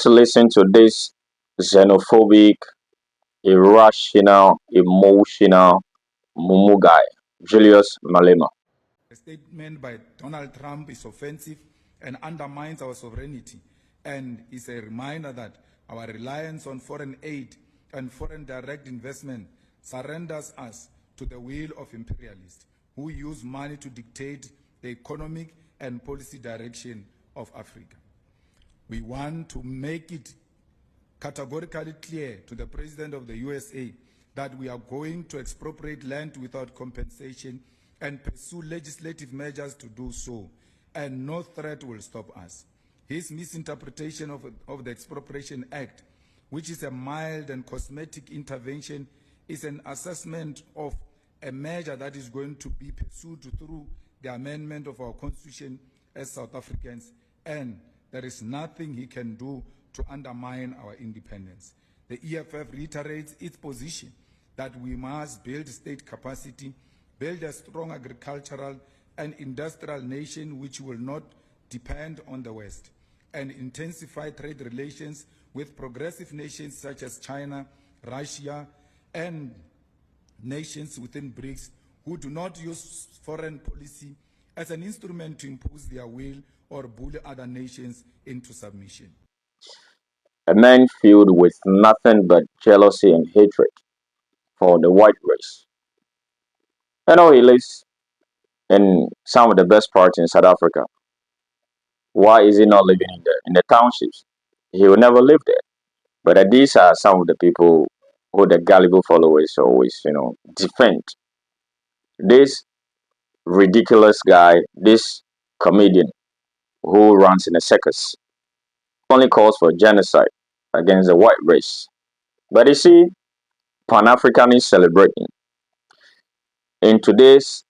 To listen to this xenophobic, irrational, emotional mumu guy, Julius Malema. A statement by Donald Trump is offensive and undermines our sovereignty, and is a reminder that our reliance on foreign aid and foreign direct investment surrenders us to the will of imperialists who use money to dictate the economic and policy direction of Africa. We want to make it categorically clear to the President of the USA that we are going to expropriate land without compensation and pursue legislative measures to do so, and no threat will stop us. His misinterpretation of the Expropriation Act, which is a mild and cosmetic intervention, is an assessment of a measure that is going to be pursued through the amendment of our Constitution as South Africans, and there is nothing he can do to undermine our independence. The EFF reiterates its position that we must build state capacity, build a strong agricultural and industrial nation which will not depend on the West, and intensify trade relations with progressive nations such as China, Russia, and nations within BRICS who do not use foreign policy as an instrument to impose their will or bully other nations into submission. A man filled with nothing but jealousy and hatred for the white race. He lives in some of the best parts in South Africa. Why is he not living in the townships? He will never live there. But these are some of the people who the gullible followers always, defend. This ridiculous guy, this comedian who runs in a circus, only calls for genocide against the white race. But you see, Pan Africanists celebrating. In today's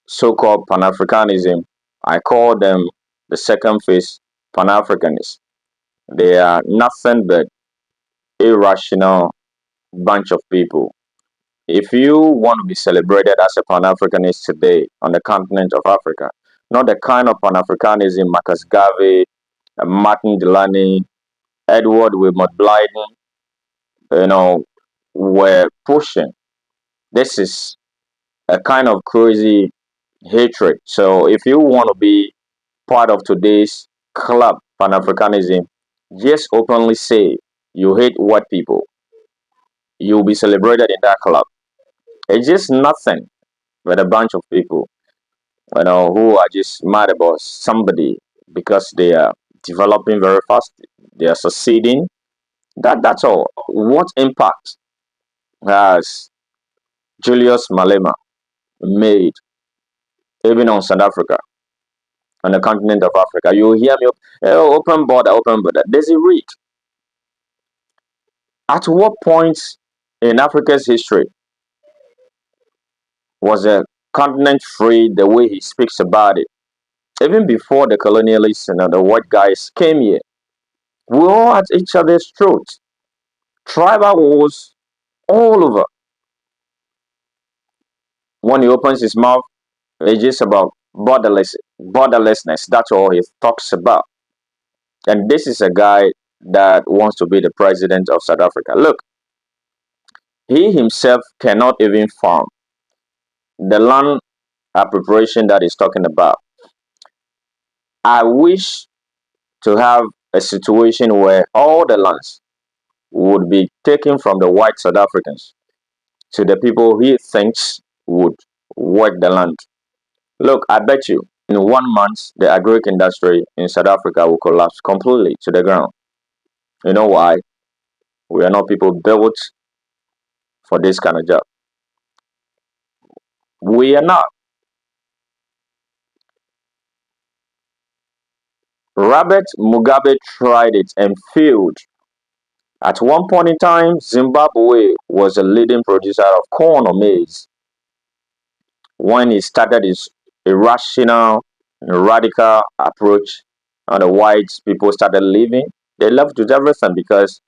so called Pan Africanism, I call them the second phase Pan Africanists. They are nothing but irrational bunch of people. If you want to be celebrated as a Pan Africanist today on the continent of Africa, not the kind of Pan Africanism Marcus Garvey, Martin Delany, Edward Wilmot Blyden, you know, were pushing. This is a kind of crazy hatred. So if you want to be part of today's club Pan Africanism, just openly say you hate white people. You'll be celebrated in that club. It's just nothing but a bunch of people, who are just mad about somebody because they are developing very fast. They are succeeding. That's all. What impact has Julius Malema made even on South Africa, on the continent of Africa? You hear me? Open border, open border. Does it read? At what point in Africa's history was a continent free the way he speaks about it? Even before the colonialists and the white guys came here, we all at each other's throats. Tribal wars all over. When he opens his mouth, it's just about borderlessness. That's all he talks about. And this is a guy that wants to be the president of South Africa. Look, he himself cannot even farm the land appropriation that he's talking about. I wish to have a situation where all the lands would be taken from the white South Africans to the people he thinks would work the land. Look, I bet you in 1 month the agric industry in South Africa will collapse completely to the ground. You know why? We are not people built for this kind of job. We are not. Robert Mugabe tried it and failed. At one point in time, Zimbabwe was a leading producer of corn or maize. When he started his irrational and radical approach, and the white people started leaving, they left with everything because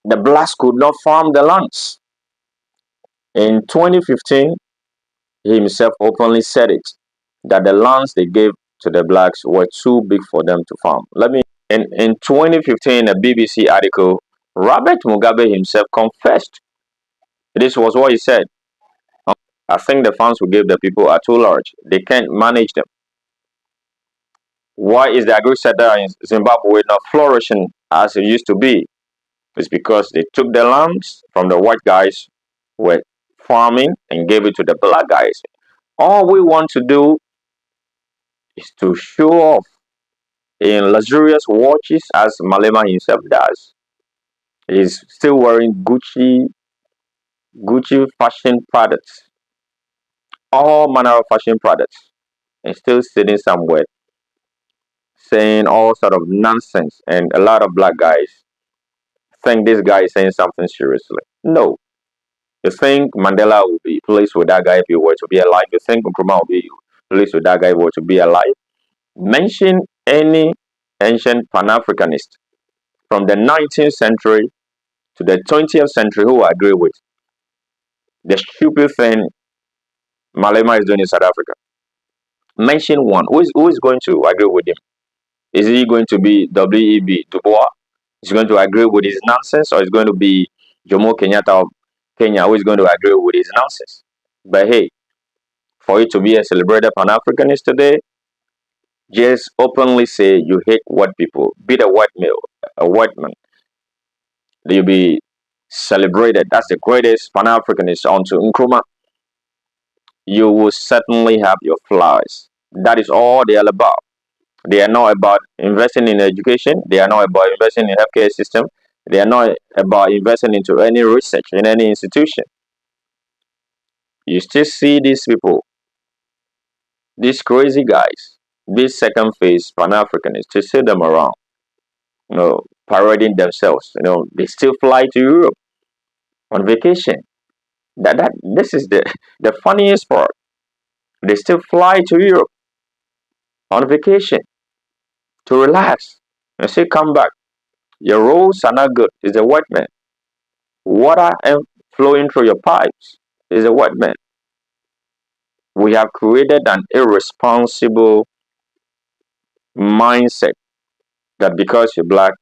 the blacks could not farm the lands. In 2015, he himself openly said it that the lands they gave to the blacks were too big for them to farm. Let me In 2015, a BBC article, Robert Mugabe himself confessed. This was what he said. I think the funds we give the people are too large. They can't manage them. Why is the agri sector in Zimbabwe not flourishing as it used to be? It's because they took the lands from the white guys who were farming and gave it to the black guys. All we want to do is to show off in luxurious watches as Malema himself does. He's still wearing Gucci fashion products, all manner of fashion products, and still sitting somewhere saying all sort of nonsense. And a lot of black guys think this guy is saying something seriously. No. You think Mandela will be pleased with that guy if he were to be alive? You think Nkrumah will be pleased with that guy if he were to be alive? Mention any ancient Pan-Africanist from the 19th century to the 20th century who agree with the stupid thing Malema is doing in South Africa. Mention one. Who is going to agree with him? Is he going to be W.E.B. Du Bois? Is he going to agree with his nonsense, or is going to be Jomo Kenyatta of Kenya who is going to agree with his nonsense? But hey, for you to be a celebrated Pan Africanist today, just openly say you hate white people, be the white male, a white man. You'll be celebrated. That's the greatest Pan Africanist onto Nkrumah. You will certainly have your flowers. That is all they are about. They are not about investing in education. They are not about investing in healthcare system. They are not about investing into any research in any institution. You still see these people, these crazy guys, these second phase Pan Africanists, to see them around, parading themselves. They still fly to Europe on vacation. That this is the funniest part. They still fly to Europe on vacation to relax and say come back. Your roads are not good. Is a white man. Water and flowing through your pipes is a white man. We have created an irresponsible mindset that because you're black,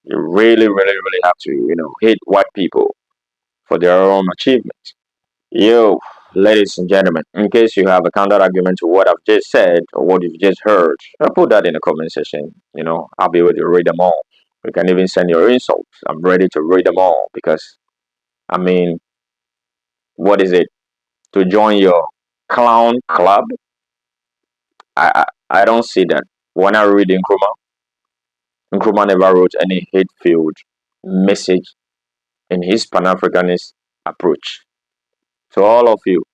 you really, really, really have to, hate white people for their own achievements. Yo, ladies and gentlemen, in case you have a counter argument to what I've just said or what you've just heard, put that in the comment section. I'll be able to read them all. You can even send your insults. I'm ready to read them all because, I mean, what is it? To join your clown club? I don't see that. When I read Nkrumah never wrote any hate-filled message in his Pan-Africanist approach. So all of you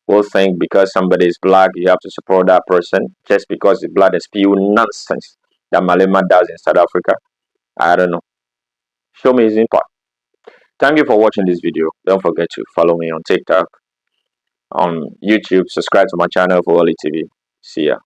will think because somebody is black, you have to support that person just because the blood is pure nonsense that Malema does in South Africa. I don't know. Show me his impact. Thank you for watching this video. Don't forget to follow me on TikTok, on YouTube, subscribe to my channel for Oli TV. See ya.